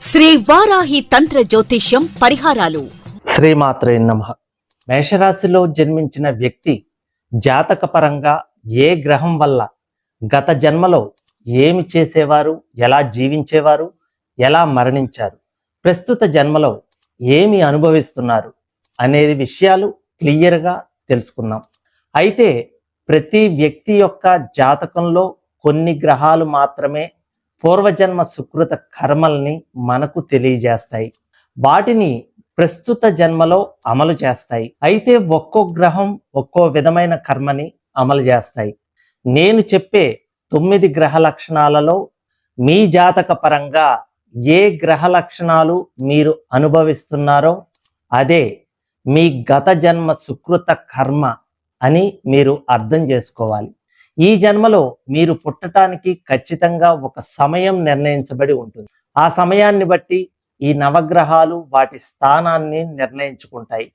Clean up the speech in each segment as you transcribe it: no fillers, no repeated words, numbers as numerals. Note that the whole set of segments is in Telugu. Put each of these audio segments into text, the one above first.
శ్రీ వారాహి తంత్ర జ్యోతిష్యం పరిహారాలు. శ్రీమాత్రే నమః. మేషరాశిలో జన్మించిన వ్యక్తి జాతకపరంగా ఏ గ్రహం వల్ల గత జన్మలో ఏమి చేసేవారు, ఎలా జీవించేవారు, ఎలా మరణించారు, ప్రస్తుత జన్మలో ఏమి అనుభవిస్తున్నారు అనేది విషయాలు క్లియర్గా తెలుసుకుందాం. అయితే ప్రతి వ్యక్తి యొక్క జాతకంలో కొన్ని గ్రహాలు మాత్రమే పూర్వజన్మ సుకృత కర్మల్ని మనకు తెలియజేస్తాయి. వాటిని ప్రస్తుత జన్మలో అమలు చేస్తాయి. అయితే ఒక్కో గ్రహం ఒక్కో విధమైన కర్మని అమలు చేస్తాయి. నేను చెప్పే 9 గ్రహ లక్షణాలలో మీ జాతక పరంగా ఏ గ్రహ లక్షణాలు మీరు అనుభవిస్తున్నారో అదే మీ గత జన్మ సుకృత కర్మ అని మీరు అర్థం చేసుకోవాలి. ఈ జన్మలో మీరు పుట్టడానికి ఖచ్చితంగా ఒక సమయం నిర్ణయించబడి ఉంటుంది. ఆ సమయాన్ని బట్టి ఈ నవగ్రహాలు వాటి స్థానాన్ని నిర్ణయించుకుంటాయి.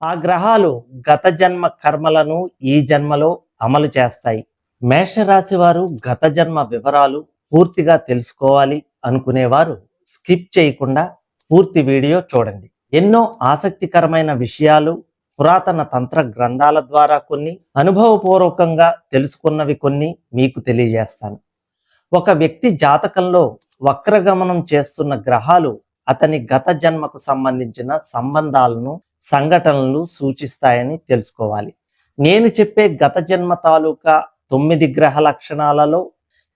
ఆ గ్రహాలు గత జన్మ కర్మలను ఈ జన్మలో అమలు చేస్తాయి. మేషరాశి వారు గత జన్మ వివరాలు పూర్తిగా తెలుసుకోవాలి అనుకునేవారు స్కిప్ చేయకుండా పూర్తి వీడియో చూడండి. ఎన్నో ఆసక్తికరమైన విషయాలు పురాతన తంత్ర గ్రంథాల ద్వారా కొన్ని, అనుభవపూర్వకంగా తెలుసుకున్నవి కొన్ని మీకు తెలియజేస్తాను. ఒక వ్యక్తి జాతకంలో వక్రగమనం చేస్తున్న గ్రహాలు అతని గత జన్మకు సంబంధించిన సంబంధాలను, సంఘటనలు సూచిస్తాయని తెలుసుకోవాలి. నేను చెప్పే గత జన్మ తాలూకా 9 గ్రహ లక్షణాలలో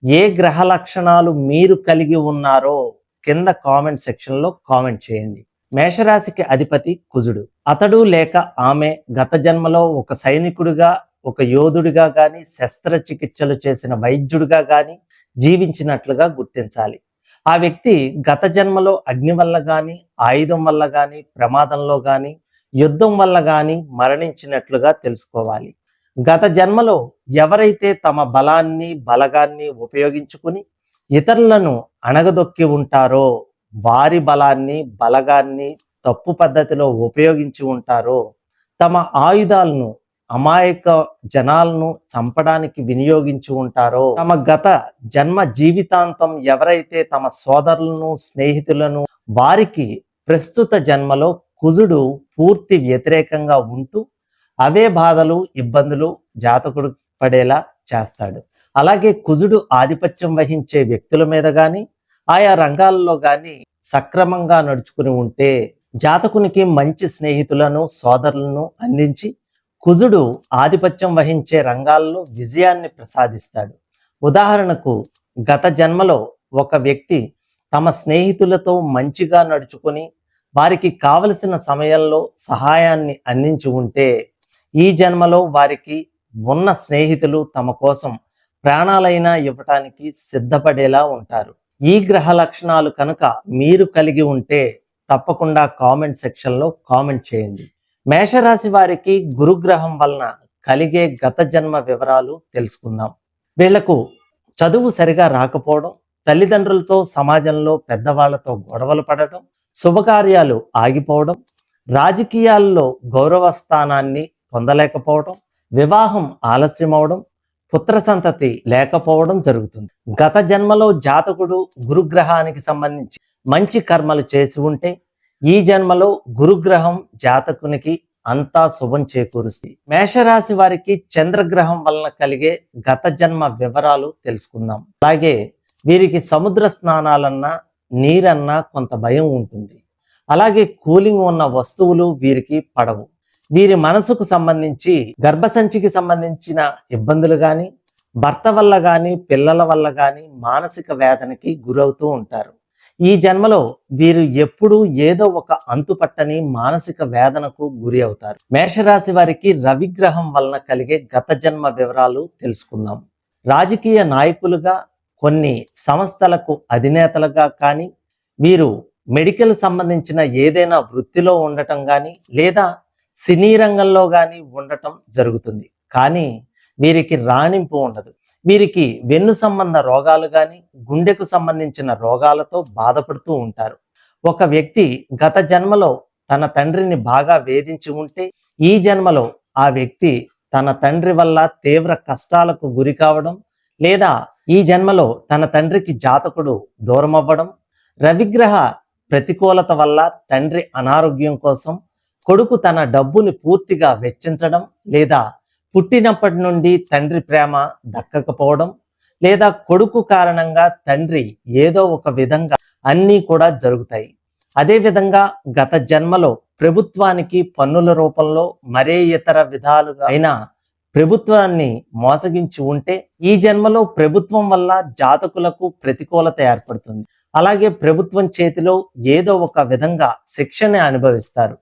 ఏ గ్రహ లక్షణాలు మీరు కలిగి ఉన్నారో కింద కామెంట్ సెక్షన్లో కామెంట్ చేయండి. మేషరాశికి అధిపతి కుజుడు. అతడు లేక ఆమె గత జన్మలో ఒక సైనికుడిగా, ఒక యోధుడిగా గాని, శస్త్రచికిత్సలు చేసిన వైద్యుడిగా గాని జీవించినట్లుగా గుర్తించాలి. ఆ వ్యక్తి గత జన్మలో అగ్ని వల్ల గాని, ఆయుధం వల్ల గాని, ప్రమాదంలో గాని, యుద్ధం వల్ల గాని మరణించినట్లుగా తెలుసుకోవాలి. గత జన్మలో ఎవరైతే తమ బలాన్ని, బలగాన్ని ఉపయోగించుకుని ఇతరులను అణగదొక్కి ఉంటారో, వారి బలాన్ని, బలగాన్ని తప్పు పద్ధతిలో ఉపయోగించి ఉంటారో, తమ ఆయుధాలను అమాయక జనాలను చంపడానికి వినియోగించి ఉంటారో, తమ గత జన్మ జీవితాంతం ఎవరైతే తమ సోదరులను, స్నేహితులను, వారికి ప్రస్తుత జన్మలో కుజుడు పూర్తి వ్యతిరేకంగా ఉంటూ అవే బాధలు, ఇబ్బందులు జాతకుడు పడేలా చేస్తాడు. అలాగే కుజుడు ఆధిపత్యం వహించే వ్యక్తుల మీద కానీ, ఆయా రంగాల్లో కానీ సక్రమంగా నడుచుకుని ఉంటే జాతకునికి మంచి స్నేహితులను, సోదరులను అందించి కుజుడు ఆధిపత్యం వహించే రంగాల్లో విజయాన్ని ప్రసాదిస్తాడు. ఉదాహరణకు గత జన్మలో ఒక వ్యక్తి తమ స్నేహితులతో మంచిగా నడుచుకొని వారికి కావలసిన సమయంలో సహాయాన్ని అందించి ఉంటే ఈ జన్మలో వారికి ఉన్న స్నేహితులు తమ కోసం ప్రాణాలైనా ఇవ్వటానికి సిద్ధపడేలా ఉంటారు. ఈ గ్రహ లక్షణాలు కనుక మీరు కలిగి ఉంటే తప్పకుండా కామెంట్ సెక్షన్లో కామెంట్ చేయండి. మేషరాశి వారికి గురుగ్రహం వలన కలిగే గత జన్మ వివరాలు తెలుసుకుందాం. వీళ్లకు చదువు సరిగా రాకపోవడం, తల్లిదండ్రులతో, సమాజంలో పెద్దవాళ్లతో గొడవలు పడటం, శుభకార్యాలు ఆగిపోవడం, రాజకీయాల్లో గౌరవ స్థానాన్ని పొందలేకపోవడం, వివాహం ఆలస్యమవడం, పుత్ర సంతతి లేకపోవడం జరుగుతుంది. గత జన్మలో జాతకుడు గురుగ్రహానికి సంబంధించి మంచి కర్మలు చేసి ఉంటే ఈ జన్మలో గురుగ్రహం జాతకునికి అంతా శుభం చేకూరుస్తుంది. మేషరాశి వారికి చంద్రగ్రహం వలన కలిగే గత జన్మ వివరాలు తెలుసుకుందాం. అలాగే వీరికి సముద్ర స్నానాలన్నా, నీరన్నా కొంత భయం ఉంటుంది. అలాగే కూలింగ్ ఉన్న వస్తువులు వీరికి పడవు. వీరి మనసుకు సంబంధించి, గర్భసంచికి సంబంధించిన ఇబ్బందులు కానీ, భర్త వల్ల కానీ, పిల్లల వల్ల కానీ మానసిక వేదనకి గురవుతూ ఉంటారు. ఈ జన్మలో వీరు ఎప్పుడూ ఏదో ఒక అంతుపట్టని మానసిక వేదనకు గురి అవుతారు. మేషరాశి వారికి రవిగ్రహం వలన కలిగే గత జన్మ వివరాలు తెలుసుకుందాం. రాజకీయ నాయకులుగా, కొన్ని సంస్థలకు అధినేతలుగా కానీ, వీరు మెడికల్ సంబంధించిన ఏదైనా వృత్తిలో ఉండటం కానీ, లేదా సినీ రంగంలో కానీ ఉండటం జరుగుతుంది. కానీ వీరికి రాణింపు ఉండదు. వీరికి వెన్ను సంబంధ రోగాలు కానీ, గుండెకు సంబంధించిన రోగాలతో బాధపడుతూ ఉంటారు. ఒక వ్యక్తి గత జన్మలో తన తండ్రిని బాగా వేధించి ఉంటే ఈ జన్మలో ఆ వ్యక్తి తన తండ్రి వల్ల తీవ్ర కష్టాలకు గురి కావడం, లేదా ఈ జన్మలో తన తండ్రికి జాతకుడు దూరం అవ్వడం, రవిగ్రహ ప్రతికూలత వల్ల తండ్రి అనారోగ్యం కోసం కొడుకు తన డబ్బుని పూర్తిగా వెచ్చించడం, లేదా పుట్టినప్పటి నుండి తండ్రి ప్రేమ దక్కకపోవడం, లేదా కొడుకు కారణంగా తండ్రి ఏదో ఒక విధంగా అన్నీ కూడా జరుగుతాయి. అదేవిధంగా గత జన్మలో ప్రభుత్వానికి పన్నుల రూపంలో మరే ఇతర విధాలుగా అయినా ప్రభుత్వాన్ని మోసగించి ఉంటే ఈ జన్మలో ప్రభుత్వం వల్ల జాతకులకు ప్రతికూలత ఏర్పడుతుంది. అలాగే ప్రభుత్వం చేతిలో ఏదో ఒక విధంగా శిక్షని అనుభవిస్తారు.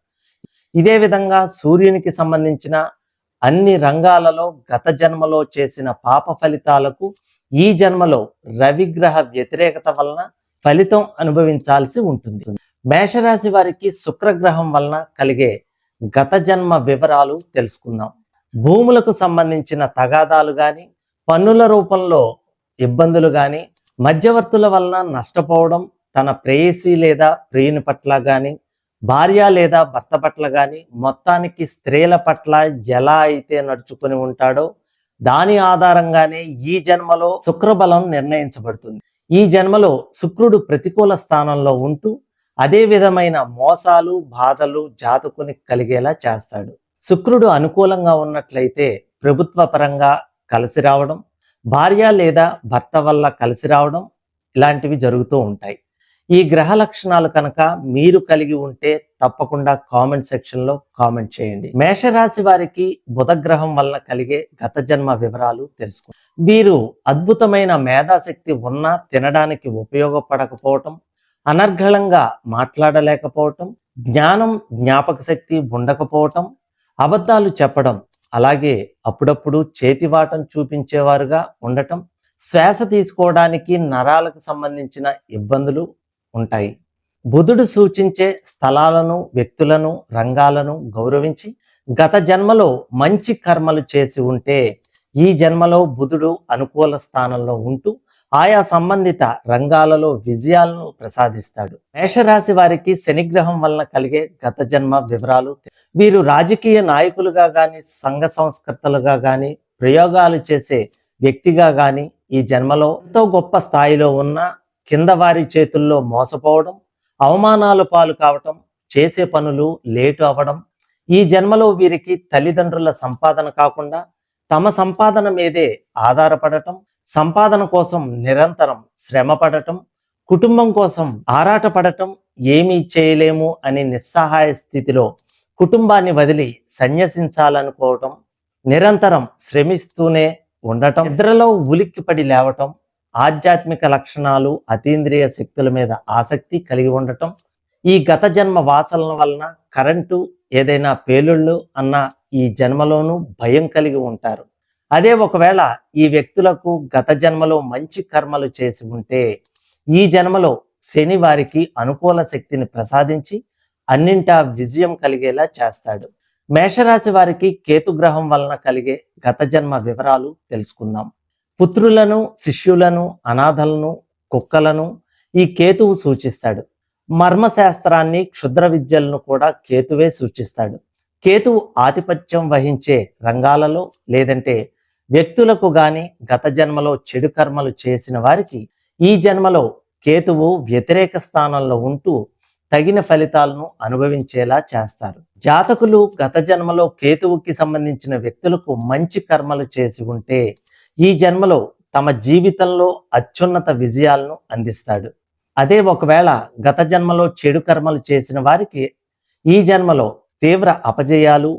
ఇదే విధంగా సూర్యునికి సంబంధించిన అన్ని రంగాలలో గత జన్మలో చేసిన పాప ఫలితాలకు ఈ జన్మలో రవిగ్రహ వ్యతిరేకత వలన ఫలితం అనుభవించాల్సి ఉంటుంది. మేషరాశి వారికి శుక్రగ్రహం వలన కలిగే గత జన్మ వివరాలు తెలుసుకుందాం. భూములకు సంబంధించిన తగాదాలు కానీ, పన్నుల రూపంలో ఇబ్బందులు కానీ, మధ్యవర్తుల వలన నష్టపోవడం, తన ప్రేయసి లేదా ప్రియుని పట్ల కానీ, భార్య లేదా భర్త పట్ల కానీ, మొత్తానికి స్త్రీల పట్ల ఎలా అయితే నడుచుకొని ఉంటాడో దాని ఆధారంగానే ఈ జన్మలో శుక్రబలం నిర్ణయించబడుతుంది. ఈ జన్మలో శుక్రుడు ప్రతికూల స్థానంలో ఉంటూ అదే విధమైన మోసాలు, బాధలు జాతకుని కలిగేలా చేస్తాడు. శుక్రుడు అనుకూలంగా ఉన్నట్లయితే ప్రభుత్వ పరంగా కలిసి రావడం, భార్య లేదా భర్త వల్ల కలిసి రావడం ఇలాంటివి జరుగుతూ ఉంటాయి. ఈ గ్రహ లక్షణాలు కనుక మీరు కలిగి ఉంటే తప్పకుండా కామెంట్ సెక్షన్లో కామెంట్ చేయండి. మేషరాశి వారికి బుధగ్రహం వల్ల కలిగే గత జన్మ వివరాలు తెలుసుకోండి. వీరు అద్భుతమైన మేధాశక్తి ఉన్నా తినడానికి ఉపయోగపడకపోవటం, అనర్గళంగా మాట్లాడలేకపోవటం, జ్ఞానం జ్ఞాపక శక్తి ఉండకపోవటం, అబద్ధాలు చెప్పడం, అలాగే అప్పుడప్పుడు చేతివాటం చూపించేవారుగా ఉండటం, శ్వాస తీసుకోవడానికి నరాలకు సంబంధించిన ఇబ్బందులు ఉంటాయి. బుధుడు సూచించే స్థలాలను, వ్యక్తులను, రంగాలను గౌరవించి గత జన్మలో మంచి కర్మలు చేసి ఉంటే ఈ జన్మలో బుధుడు అనుకూల స్థానంలో ఉంటూ ఆయా సంబంధిత రంగాలలో విజయాలను ప్రసాదిస్తాడు. మేషరాశి వారికి శనిగ్రహం వలన కలిగే గత జన్మ వివరాలు. వీరు రాజకీయ నాయకులుగా కానీ, సంఘ సంస్కర్తలుగా కానీ, ప్రయోగాలు చేసే వ్యక్తిగా కానీ ఈ జన్మలో ఎంతో గొప్ప స్థాయిలో ఉన్న కింద వారి చేతుల్లో మోసపోవడం, అవమానాలు పాలు కావటం, చేసే పనులు లేటు అవ్వడం, ఈ జన్మలో వీరికి తల్లిదండ్రుల సంపాదన కాకుండా తమ సంపాదన మీదే ఆధారపడటం, సంపాదన కోసం నిరంతరం శ్రమ పడటం, కుటుంబం కోసం ఆరాటపడటం, ఏమీ చేయలేము అని నిస్సహాయ స్థితిలో కుటుంబాన్ని వదిలి సన్యసించాలనుకోవటం, నిరంతరం శ్రమిస్తూనే ఉండటం, నిద్రలో ఉలిక్కిపడి లేవటం, ఆధ్యాత్మిక లక్షణాలు, అతీంద్రియ శక్తుల మీద ఆసక్తి కలిగి ఉండటం, ఈ గత జన్మ వాసనల వలన కరెంటు ఏదైనా పేలుళ్ళు అన్న ఈ జన్మలోనూ భయం కలిగి ఉంటారు. అదే ఒకవేళ ఈ వ్యక్తులకు గత జన్మలో మంచి కర్మలు చేసి ఉంటే ఈ జన్మలో శని వారికి అనుకూల శక్తిని ప్రసాదించి అన్నింటా విజయం కలిగేలా చేస్తాడు. మేషరాశి వారికి కేతుగ్రహం వలన కలిగే గత జన్మ వివరాలు తెలుసుకుందాం. పుత్రులను, శిష్యులను, అనాథలను, కుక్కలను ఈ కేతువు సూచిస్తాడు. మర్మశాస్త్రాన్ని, క్షుద్ర విద్యలను కూడా కేతువే సూచిస్తాడు. కేతువు ఆధిపత్యం వహించే రంగాలలో లేదంటే వ్యక్తులకు గాని గత జన్మలో చెడు కర్మలు చేసిన వారికి ఈ జన్మలో కేతువు వ్యతిరేక స్థానంలో ఉంటూ తగిన ఫలితాలను అనుభవించేలా చేస్తారు. జాతకులు గత జన్మలో కేతువుకి సంబంధించిన వ్యక్తులకు మంచి కర్మలు చేసి ఉంటే ఈ జన్మలో తమ జీవితంలో అత్యున్నత విజయాలను అందిస్తాడు. అదే ఒకవేళ గత జన్మలో చెడు కర్మలు చేసిన వారికి ఈ జన్మలో తీవ్ర అపజయాలు,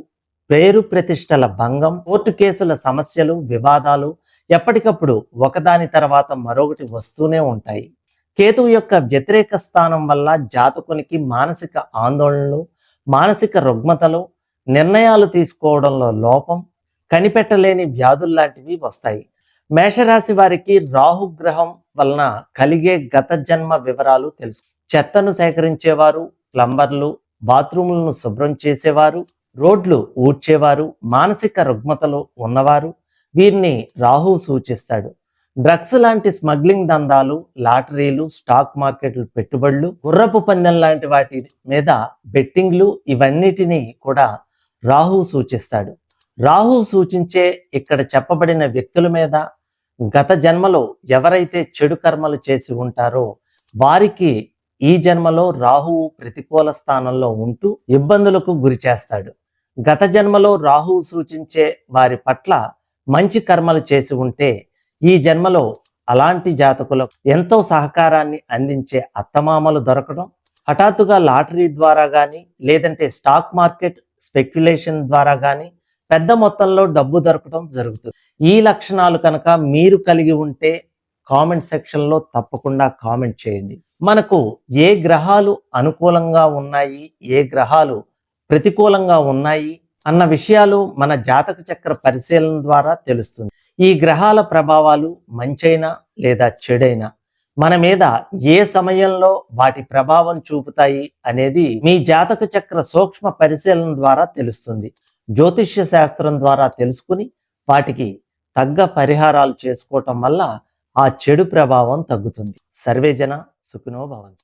పేరు ప్రతిష్టల భంగం, కోర్టు కేసుల సమస్యలు, వివాదాలు ఎప్పటికప్పుడు ఒకదాని తర్వాత మరొకటి వస్తూనే ఉంటాయి. కేతువు యొక్క వ్యతిరేక స్థానం వల్ల జాతకునికి మానసిక ఆందోళనలు, మానసిక రుగ్మతలు, నిర్ణయాలు తీసుకోవడంలో లోపం, కనిపెట్టలేని వ్యాధుల్లాంటివి వస్తాయి. మేషరాశి వారికి రాహుగ్రహం వలన కలిగే గత జన్మ వివరాలు తెలుసు. చెత్తను సేకరించేవారు, ప్లంబర్లు, బాత్రూములను శుభ్రం చేసేవారు, రోడ్లు ఊడ్చేవారు, మానసిక రుగ్మతలు ఉన్నవారు వీరిని రాహువు సూచిస్తాడు. డ్రగ్స్ లాంటి స్మగ్లింగ్ దందాలు, లాటరీలు, స్టాక్ మార్కెట్లు పెట్టుబడులు, గుర్రపు పందెం లాంటి వాటి మీద బెట్టింగ్లు ఇవన్నిటినీ కూడా రాహువు సూచిస్తాడు. రాహువు సూచించే ఇక్కడ చెప్పబడిన వ్యక్తుల మీద గత జన్మలో ఎవరైతే చెడు కర్మలు చేసి ఉంటారో వారికి ఈ జన్మలో రాహువు ప్రతికూల స్థానంలో ఉంటూ ఇబ్బందులకు గురి చేస్తాడు. గత జన్మలో రాహువు సూచించే వారి పట్ల మంచి కర్మలు చేసి ఉంటే ఈ జన్మలో అలాంటి జాతకులకు ఎంతో సహకారాన్ని అందించే అత్తమామలు దొరకడం, హఠాత్తుగా లాటరీ ద్వారా కానీ లేదంటే స్టాక్ మార్కెట్ స్పెక్యులేషన్ ద్వారా కానీ పెద్ద మొత్తంలో డబ్బు దొరకడం జరుగుతుంది. ఈ లక్షణాలు కనుక మీరు కలిగి ఉంటే కామెంట్ సెక్షన్లో తప్పకుండా కామెంట్ చేయండి. మనకు ఏ గ్రహాలు అనుకూలంగా ఉన్నాయి, ఏ గ్రహాలు ప్రతికూలంగా ఉన్నాయి అన్న విషయాలు మన జాతక చక్ర పరిశీలన ద్వారా తెలుస్తుంది. ఈ గ్రహాల ప్రభావాలు మంచైనా లేదా చెడైనా మన మీద ఏ సమయంలో వాటి ప్రభావం చూపుతాయి అనేది మీ జాతక చక్ర సూక్ష్మ పరిశీలన ద్వారా తెలుస్తుంది. జ్యోతిష్య శాస్త్రం ద్వారా తెలుసుకుని వాటికి తగ్గ పరిహారాలు చేసుకోవటం వల్ల ఆ చెడు ప్రభావం తగ్గుతుంది. సర్వేజన సుఖినో భవంతు.